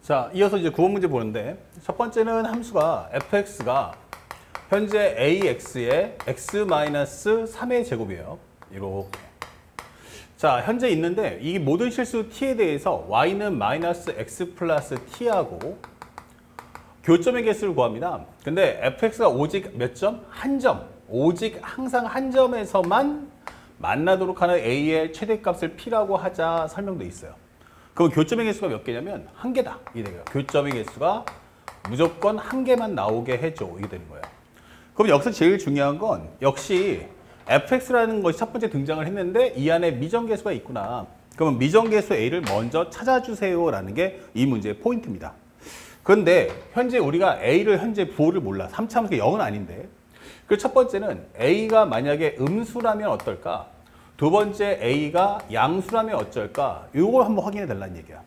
자, 이어서 이제 9번 문제 보는데 첫 번째는 함수가 fx가 현재 ax의 x-3의 제곱이에요. 이렇게. 자, 현재 있는데 이 모든 실수 t에 대해서 y는 마이너스 x 플러스 t하고 교점의 개수를 구합니다. 근데 fx가 오직 몇 점? 한 점. 오직 항상 한 점에서만 만나도록 하는 a의 최대값을 p라고 하자 설명돼 있어요. 그럼 교점의 개수가 몇 개냐면 한 개다. 이게 되고요. 교점의 개수가 무조건 한 개만 나오게 해줘. 이게 되는 거예요. 그럼 여기서 제일 중요한 건 역시 fx라는 것이 첫 번째 등장을 했는데 이 안에 미정계수가 있구나. 그러면 미정계수 a를 먼저 찾아주세요 라는 게 이 문제의 포인트입니다. 그런데 현재 우리가 a를 현재 부호를 몰라. 3차 함수가 0은 아닌데. 그 첫 번째는 a가 만약에 음수라면 어떨까? 두 번째 a가 양수라면 어쩔까? 이걸 한번 확인해 달라는 얘기야.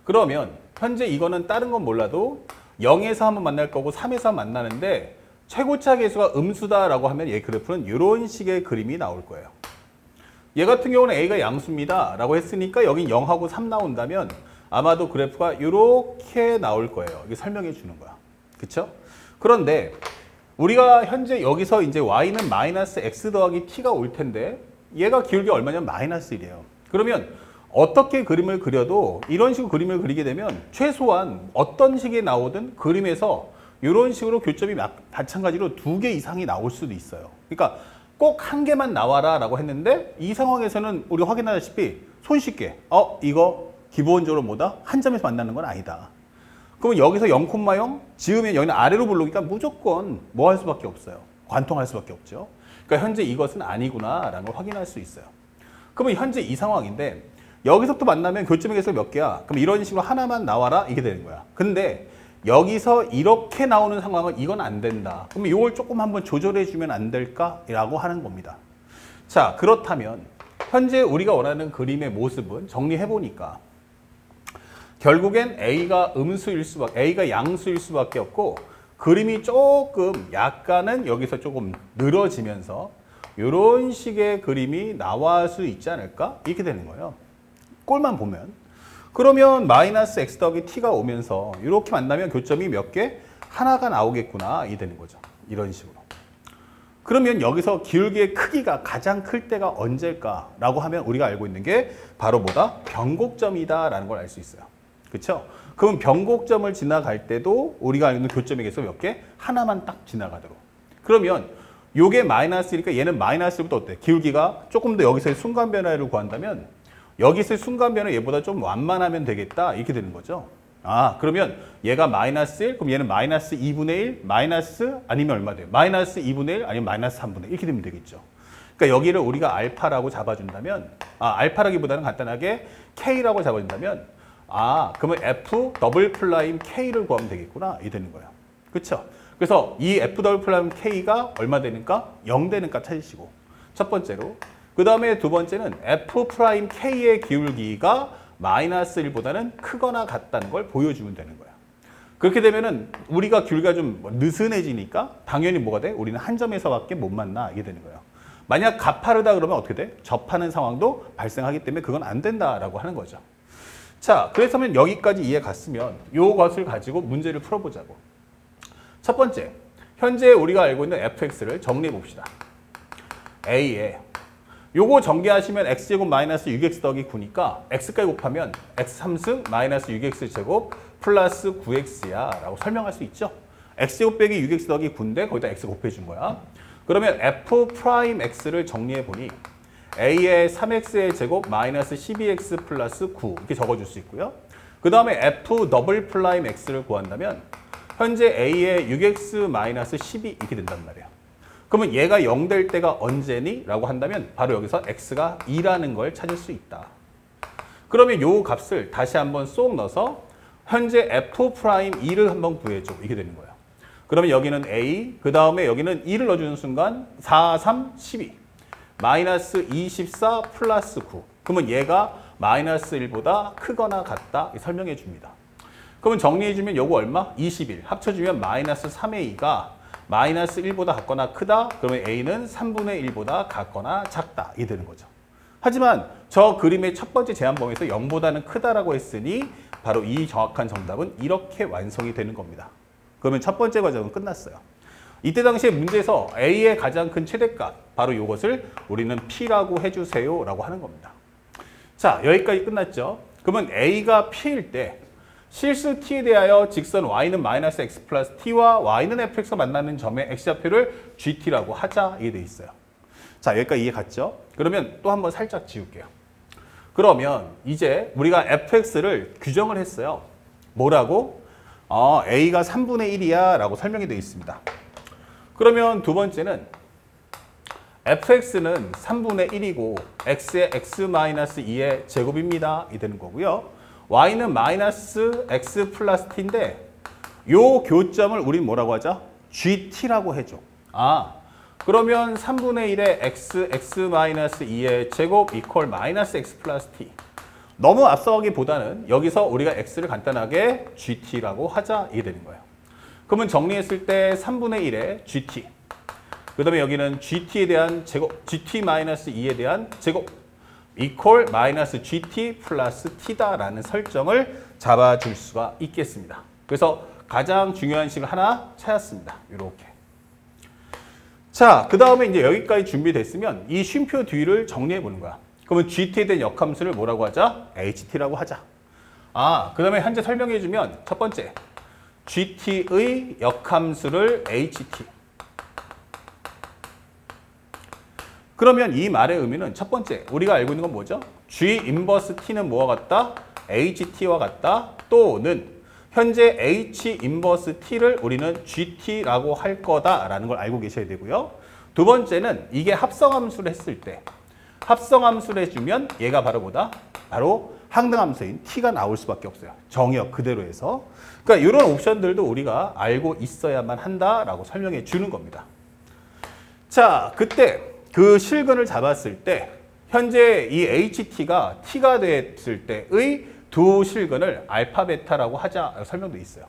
그러면 현재 이거는 다른 건 몰라도 0에서 한번 만날 거고 3에서 만나는데 최고차 계수가 음수다라고 하면 얘 그래프는 이런 식의 그림이 나올 거예요. 얘 같은 경우는 a가 양수입니다 라고 했으니까 여긴 0하고 3 나온다면 아마도 그래프가 이렇게 나올 거예요. 이게 설명해 주는 거야. 그쵸? 그런데 우리가 현재 여기서 이제 y는 마이너스 x 더하기 t가 올 텐데 얘가 기울기 얼마냐면 마이너스 1이에요. 그러면 어떻게 그림을 그려도 이런 식으로 그림을 그리게 되면 최소한 어떤 식이 나오든 그림에서 이런 식으로 교점이 마찬가지로 2개 이상이 나올 수도 있어요. 그러니까 꼭 한 개만 나와라 라고 했는데 이 상황에서는 우리가 확인하다시피 손쉽게 이거 기본적으로 뭐다? 한 점에서 만나는 건 아니다. 그러면 여기서 0,0 지으면 여기는 아래로 불러오니까 무조건 뭐 할 수밖에 없어요. 관통할 수밖에 없죠. 그러니까 현재 이것은 아니구나 라는 걸 확인할 수 있어요. 그러면 현재 이 상황인데 여기서부터 만나면 교점의 개수가 몇 개야? 그럼 이런 식으로 하나만 나와라 이게 되는 거야. 근데 여기서 이렇게 나오는 상황은 이건 안 된다. 그러면 이걸 조금 한번 조절해 주면 안 될까? 라고 하는 겁니다. 자, 그렇다면 현재 우리가 원하는 그림의 모습은 정리해 보니까 결국엔 a가 양수일 수밖에 없고 그림이 조금 약간은 여기서 조금 늘어지면서 이런 식의 그림이 나올 수 있지 않을까? 이렇게 되는 거예요. 꼴만 보면. 그러면 마이너스 x 더하기 t가 오면서 이렇게 만나면 교점이 몇 개? 하나가 나오겠구나. 이 되는 거죠. 이런 식으로. 그러면 여기서 기울기의 크기가 가장 클 때가 언제일까라고 하면 우리가 알고 있는 게 바로 뭐다? 변곡점이다라는 걸 알 수 있어요. 그렇죠? 그럼 변곡점을 지나갈 때도 우리가 알고 있는 교점의 개수 몇 개? 하나만 딱 지나가도록. 그러면 요게 마이너스니까 얘는 마이너스부터 어때? 기울기가 조금 더 여기서의 순간 변화를 구한다면 여기서의 순간 변화 얘보다 좀 완만하면 되겠다. 이렇게 되는 거죠. 그러면 얘가 마이너스 1, 그럼 얘는 마이너스 2분의 1, 마이너스 아니면 얼마 돼요? 마이너스 2분의 1 아니면 마이너스 3분의 1 이렇게 되면 되겠죠. 그러니까 여기를 우리가 알파라고 잡아준다면 알파라기보다는 간단하게 K라고 잡아준다면 그러면 F 더블 플라임 K를 구하면 되겠구나. 이 되는 거예요. 그렇죠? 그래서 이 F 더블 플라임 K가 얼마 되는가? 0 되는가 찾으시고 첫 번째로 그 다음에 두 번째는 F 프라임 K의 기울기가 마이너스 1보다는 크거나 같다는 걸 보여주면 되는 거예요. 그렇게 되면은 우리가 기울기가 좀 느슨해지니까 당연히 뭐가 돼? 우리는 한 점에서밖에 못 만나. 이게 되는 거예요. 만약 가파르다 그러면 어떻게 돼? 접하는 상황도 발생하기 때문에 그건 안 된다라고 하는 거죠. 자, 그래서면 여기까지 이해 갔으면 이것을 가지고 문제를 풀어보자고. 첫 번째, 현재 우리가 알고 있는 fx를 정리해 봅시다. a에 요거 전개하시면 x제곱 마이너스 6x 더하기 9니까 x까지 곱하면 x3승 마이너스 6x제곱 플러스 9x야 라고 설명할 수 있죠. x제곱 빼기 6x 더하기 9인데 거기다 x 곱해준 거야. 그러면 f 프라임 x를 정리해 보니 a의 3x의 제곱 마이너스 12x 플러스 9 이렇게 적어줄 수 있고요. 그 다음에 f 더블 플라임 x를 구한다면 현재 a의 6x 마이너스 12 이렇게 된단 말이에요. 그러면 얘가 0 될 때가 언제니? 라고 한다면 바로 여기서 x가 2라는 걸 찾을 수 있다. 그러면 요 값을 다시 한번 쏙 넣어서 현재 f 프라임 2를 한번 구해줘. 이렇게 되는 거예요. 그러면 여기는 a, 그 다음에 여기는 2를 넣어주는 순간 4, 3, 12. 마이너스 24 플러스 9. 그러면 얘가 마이너스 1보다 크거나 같다. 설명해 줍니다. 그러면 정리해 주면 요거 얼마? 21. 합쳐주면 마이너스 3의 2가 마이너스 1보다 같거나 크다. 그러면 a는 3분의 1보다 같거나 작다. 이게 되는 거죠. 하지만 저 그림의 첫 번째 제한 범위에서 0보다는 크다라고 했으니 바로 이 정확한 정답은 이렇게 완성이 되는 겁니다. 그러면 첫 번째 과정은 끝났어요. 이때 당시에 문제에서 A의 가장 큰 최대값, 바로 이것을 우리는 P라고 해주세요 라고 하는 겁니다. 자, 여기까지 끝났죠. 그러면 A가 P일 때 실수 T에 대하여 직선 Y는 마이너스 X 플러스 T와 Y는 fx가 만나는 점의 X좌표를 GT라고 하자 이게 돼 있어요. 자, 여기까지 이해 갔죠? 그러면 또 한번 살짝 지울게요. 그러면 이제 우리가 fx를 규정을 했어요. 뭐라고? a가 3분의 1이야 라고 설명이 되어 있습니다. 그러면 두 번째는 fx는 3분의 1이고 x의 x-2의 제곱입니다. 이 되는 거고요. y는 마이너스 x 플러스 t인데 요 교점을 우린 뭐라고 하죠? gt라고 해줘. 그러면 3분의 1의 x-2의 제곱 이퀄 마이너스 x 플러스 t. 너무 앞서가기보다는 여기서 우리가 x를 간단하게 gt라고 하자 이게 되는 거예요. 그러면 정리했을 때 3분의 1의 gt. 그 다음에 여기는 gt에 대한 제곱, gt-2에 대한 제곱 이퀄 마이너스 gt 플러스 t다라는 설정을 잡아줄 수가 있겠습니다. 그래서 가장 중요한 식을 하나 찾았습니다. 이렇게. 자, 그 다음에 이제 여기까지 준비됐으면 이 쉼표 뒤를 정리해 보는 거야. 그러면 GT에 대한 역함수를 뭐라고 하자? HT라고 하자. 그 다음에 현재 설명해 주면 첫 번째, GT의 역함수를 HT. 그러면 이 말의 의미는 첫 번째, 우리가 알고 있는 건 뭐죠? G 인버스 T는 뭐와 같다? HT와 같다. 또는 현재 H 인버스 T를 우리는 GT라고 할 거다라는 걸 알고 계셔야 되고요. 두 번째는 이게 합성함수를 했을 때 합성함수를 해주면 얘가 바로 뭐다? 바로 항등함수인 T가 나올 수밖에 없어요. 정의역 그대로 해서. 그러니까 이런 옵션들도 우리가 알고 있어야만 한다라고 설명해 주는 겁니다. 자, 그때 그 실근을 잡았을 때 현재 이 HT가 T가 됐을 때의 두 실근을 알파 베타라고 하자 설명돼 있어요.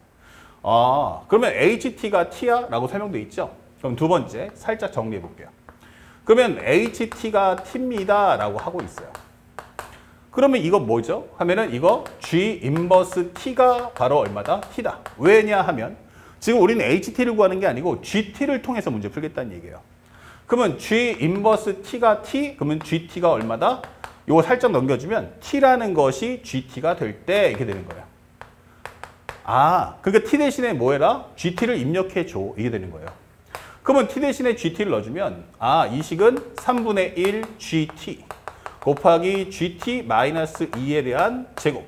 그러면 HT가 T야? 라고 설명돼 있죠. 그럼 두 번째 살짝 정리해 볼게요. 그러면 HT가 T입니다 라고 하고 있어요. 그러면 이거 뭐죠? 하면은 이거 G 인버스 T가 바로 얼마다? T다. 왜냐 하면 지금 우리는 HT를 구하는 게 아니고 GT를 통해서 문제 풀겠다는 얘기예요. 그러면 G 인버스 T가 T, 그러면 GT가 얼마다? 요거 살짝 넘겨주면 T라는 것이 GT가 될 때 이렇게 되는 거예요. 그러니까 T 대신에 뭐 해라? GT를 입력해줘. 이게 되는 거예요. 그러면 T 대신에 GT를 넣어주면 이 식은 3분의 1 GT 곱하기 GT 마이너스 2에 대한 제곱.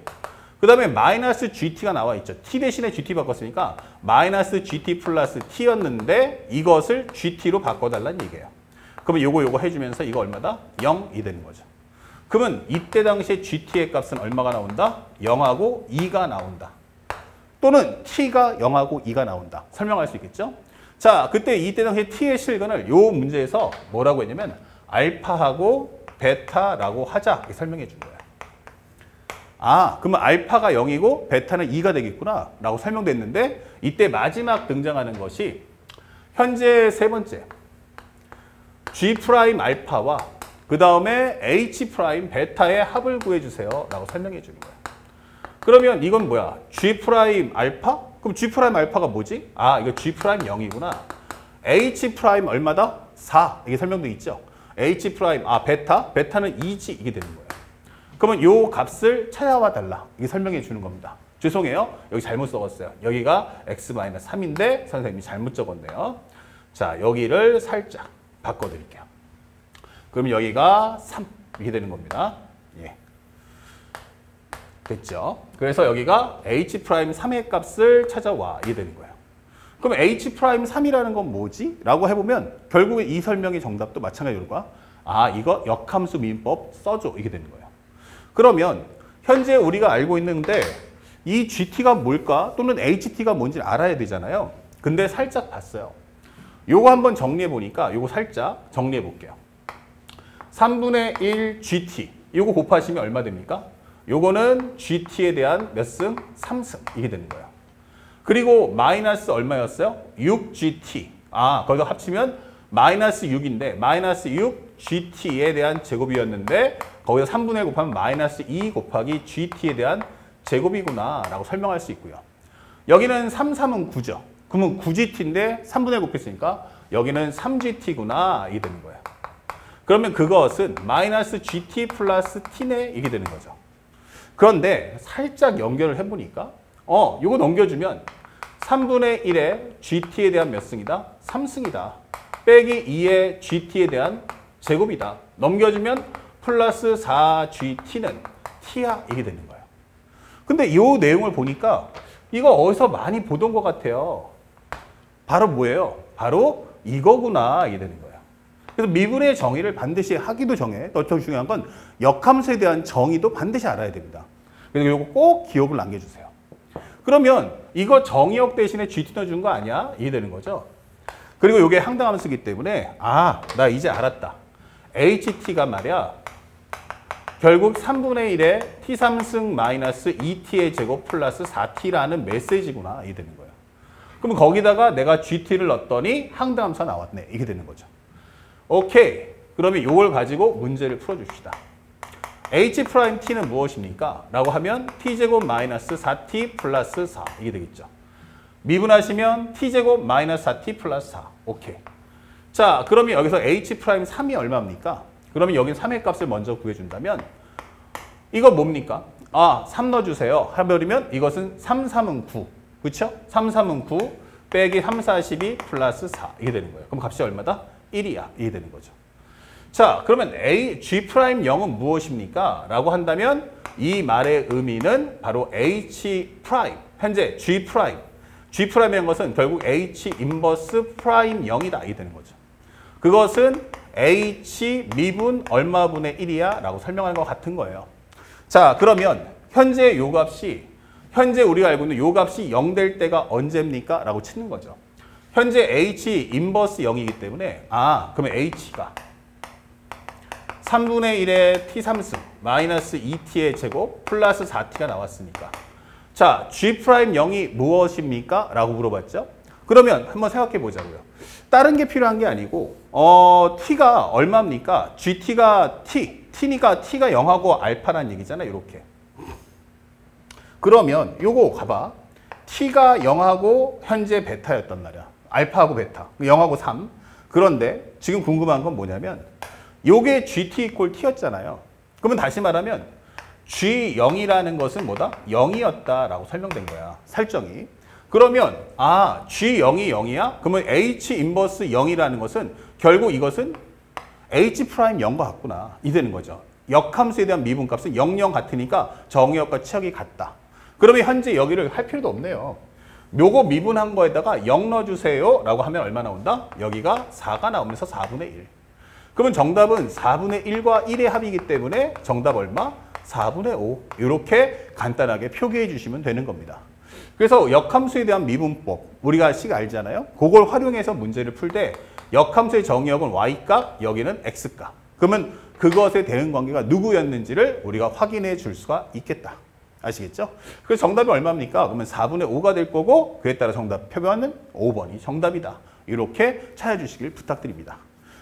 그 다음에 마이너스 GT가 나와 있죠. T 대신에 GT 바꿨으니까 마이너스 GT 플러스 T였는데 이것을 GT로 바꿔달라는 얘기예요. 그러면 요거 해주면서 이거 얼마다? 0이 되는 거죠. 그러면 이때 당시에 GT의 값은 얼마가 나온다? 0하고 2가 나온다. 또는 T가 0하고 2가 나온다. 설명할 수 있겠죠? 자, 그때 이때 당시에 T의 실근을 요 문제에서 뭐라고 했냐면 알파하고 베타라고 하자 이렇게 설명해 준 거예요. 그러면 알파가 0이고 베타는 2가 되겠구나 라고 설명됐는데 이때 마지막 등장하는 것이 현재 세 번째 G 프라임 알파와 그 다음에 H 프라임 베타의 합을 구해주세요 라고 설명해 주는 거예요. 그러면 이건 뭐야? G 프라임 알파? 그럼 G 프라임 알파가 뭐지? 이거 G 프라임 0이구나. H 프라임 얼마다? 4. 이게 설명돼 있죠? H 프라임, 베타는 2지 이게 되는 거예요. 그러면 요 값을 찾아와 달라. 이게 설명해 주는 겁니다. 죄송해요. 여기 잘못 적었어요. 여기가 x-3인데 선생님이 잘못 적었네요. 자, 여기를 살짝 바꿔드릴게요. 그럼 여기가 3 이렇게 되는 겁니다. 예. 됐죠? 그래서 여기가 h'3의 값을 찾아와 이게 되는 거예요. 그럼 h'3이라는 건 뭐지? 라고 해보면 결국에 이 설명의 정답도 마찬가지로 이거 역함수 미분법 써줘 이게 되는 거예요. 그러면 현재 우리가 알고 있는데 이 GT가 뭘까? 또는 HT가 뭔지를 알아야 되잖아요. 근데 살짝 봤어요. 요거 한번 정리해 보니까 요거 살짝 정리해 볼게요. 3분의 1 GT 요거 곱하시면 얼마 됩니까? 요거는 GT에 대한 몇 승? 3승 이게 되는 거예요. 그리고 마이너스 얼마였어요? 6GT 거기서 합치면 마이너스 6인데 마이너스 6 GT에 대한 제곱이었는데 거기서 3분의 1 곱하면 마이너스 2 곱하기 GT에 대한 제곱이구나 라고 설명할 수 있고요. 여기는 3, 3은 9죠. 그러면 9GT인데 3분의 곱했으니까 여기는 3GT구나 이게 되는 거예요. 그러면 그것은 마이너스 GT 플러스 T네 이게 되는 거죠. 그런데 살짝 연결을 해보니까 이거 넘겨주면 3분의 1의 GT에 대한 몇 승이다? 3승이다. 빼기 2의 GT에 대한 제곱이다. 넘겨주면 플러스 4GT는 T야 이게 되는 거예요. 근데 이 내용을 보니까 이거 어디서 많이 보던 것 같아요. 바로 뭐예요? 바로 이거구나 이게 되는 거예요. 그래서 미분의 정의를 반드시 하기도 전에 더 중요한 건 역함수에 대한 정의도 반드시 알아야 됩니다. 그래서 이거 꼭 기억을 남겨주세요. 그러면 이거 정의역 대신에 GT 넣어준 거 아니야? 이게 되는 거죠. 그리고 이게 항당함수이기 때문에 나 이제 알았다. HT가 말이야 결국 3분의 1의 T3승 마이너스 2T의 제곱 플러스 4T라는 메시지구나 이게 되는 거예요. 그럼 거기다가 내가 GT를 넣었더니 항당함수가 나왔네 이게 되는 거죠. 오케이. 그러면 이걸 가지고 문제를 풀어줍시다. H'T는 무엇입니까? 라고 하면 T제곱 마이너스 4T 플러스 4 이게 되겠죠. 미분하시면 T제곱 마이너스 4T 플러스 4. 오케이. 자, 그러면 여기서 H'3이 얼마입니까? 그러면 여긴 3의 값을 먼저 구해준다면 이거 뭡니까? 3 넣어주세요. 해버리면 이것은 3, 3은 9. 그렇죠? 3, 3은 9 빼기 3, 4, 12 플러스 4 이게 되는 거예요. 그럼 값이 얼마다? 1이야. 이게 되는 거죠. 자, 그러면 G'0은 무엇입니까? 라고 한다면 이 말의 의미는 바로 H', 현재 G'. G'이라는 것은 결국 H 인버스 프라임 0이다. 이게 되는 거죠. 그것은 H 미분 얼마분의 1이야? 라고 설명하는 것 같은 거예요. 자, 그러면 현재 요 값이 현재 우리가 알고 있는 요 값이 0 될 때가 언제입니까? 라고 치는 거죠. 현재 H 인버스 0이기 때문에 그러면 H가 3분의 1의 T3승 마이너스 2T의 제곱 플러스 4T가 나왔으니까 자, G'0이 무엇입니까? 라고 물어봤죠. 그러면 한번 생각해 보자고요. 다른 게 필요한 게 아니고 T가 얼마입니까? GT가 T니까 T가 0하고 알파란 얘기잖아요. 이렇게. 그러면 요거 가봐. T가 0하고 현재 베타였단 말이야. 알파하고 베타. 0하고 3. 그런데 지금 궁금한 건 뭐냐면 요게 GT 이퀄 T였잖아요. 그러면 다시 말하면 G0이라는 것은 뭐다? 0이었다라고 설명된 거야. 설정이. 그러면 G0이 0이야? 그러면 H 인버스 0이라는 것은 결국 이것은 H 프라임 0과 같구나. 이 되는 거죠. 역함수에 대한 미분값은 0, 0 같으니까 정의역과 치역이 같다. 그러면 현재 여기를 할 필요도 없네요. 요거 미분한 거에다가 0 넣어주세요 라고 하면 얼마 나온다? 여기가 4가 나오면서 4분의 1. 그러면 정답은 4분의 1과 1의 합이기 때문에 정답 얼마? 4분의 5. 이렇게 간단하게 표기해 주시면 되는 겁니다. 그래서 역함수에 대한 미분법 우리가 알잖아요. 그걸 활용해서 문제를 풀 때 역함수의 정의역은 y값, 여기는 x값. 그러면 그것의 대응 관계가 누구였는지를 우리가 확인해 줄 수가 있겠다. 아시겠죠? 그래서 정답이 얼마입니까? 그러면 4분의 5가 될 거고 그에 따라 정답 표변은 5번이 정답이다. 이렇게 찾아주시길 부탁드립니다.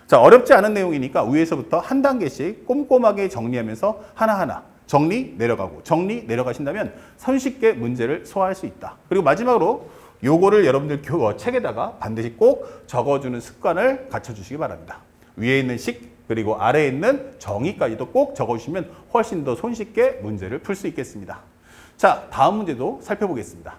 자, 어렵지 않은 내용이니까 위에서부터 한 단계씩 꼼꼼하게 정리하면서 하나하나 정리 내려가고 정리 내려가신다면 손쉽게 문제를 소화할 수 있다. 그리고 마지막으로 요거를 여러분들 책에다가 반드시 꼭 적어주는 습관을 갖춰주시기 바랍니다. 위에 있는 식 그리고 아래에 있는 정의까지도 꼭 적어주시면 훨씬 더 손쉽게 문제를 풀 수 있겠습니다. 자, 다음 문제도 살펴보겠습니다.